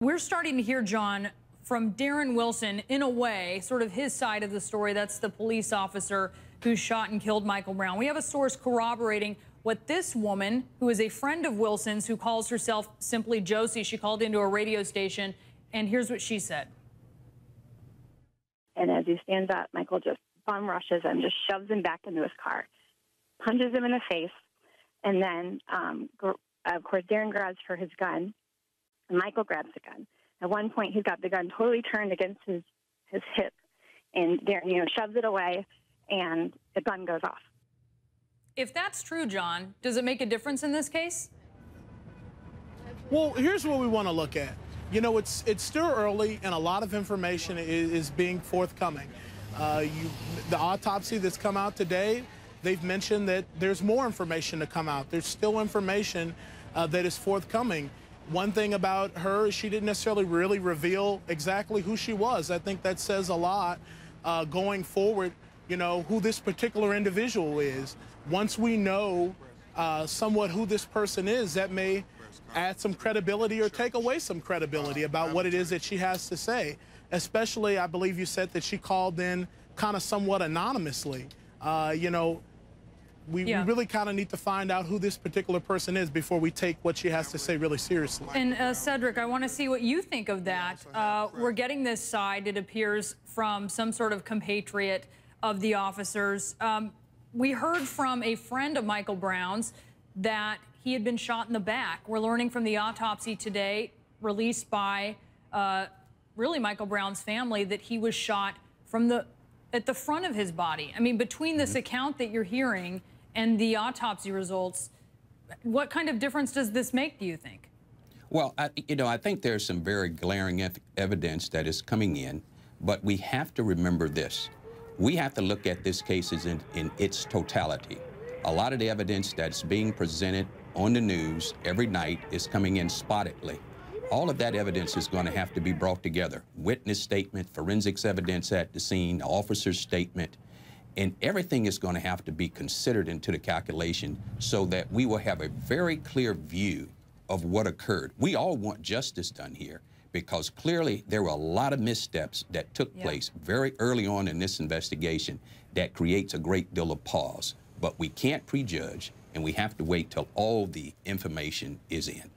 We're starting to hear, John, from Darren Wilson, in a way, sort of his side of the story. That's the police officer who shot and killed Michael Brown. We have a source corroborating what this woman, who is a friend of Wilson's, who calls herself simply Josie, she called into a radio station, and here's what she said. And as he stands up, Michael just bum rushes him, just shoves him back into his car, punches him in the face, and then, of course, Darren grabs for his gun, and Michael grabs the gun. At one point, he's got the gun totally turned against his hip, and Darren, shoves it away, and the gun goes off. If that's true, John, does it make a difference in this case? Well, here's what we want to look at. It's still early, and a lot of information is being forthcoming. The autopsy that's come out today, they've mentioned that there's more information to come out. There's still information that is forthcoming. One thing about her is she didn't necessarily really reveal exactly who she was. I think that says a lot going forward, who this particular individual is. Once we know somewhat who this person is, that may add some credibility or take away some credibility about what it is that she has to say. Especially, I believe you said that she called in kind of somewhat anonymously. We really kind of need to find out who this particular person is before we take what she has to say really seriously. And Cedric, I want to see what you think of that. We're getting this side, it appears, from some sort of compatriot of the officers. We heard from a friend of Michael Brown's that he had been shot in the back. We're learning from the autopsy today, released by really Michael Brown's family, that he was shot at the front of his body. I mean, between this account that you're hearing and the autopsy results, what kind of difference does this make, do you think? Well, I think there's some very glaring evidence that is coming in, but we have to remember this. We have to look at this case in its totality. A lot of the evidence that's being presented on the news every night is coming in spottedly. All of that evidence is going to have to be brought together. Witness statement, forensics evidence at the scene, officer's statement, and everything is going to have to be considered into the calculation so that we will have a very clear view of what occurred. We all want justice done here because clearly there were a lot of missteps that took place very early on in this investigation that creates a great deal of pause. But we can't prejudge, and we have to wait till all the information is in.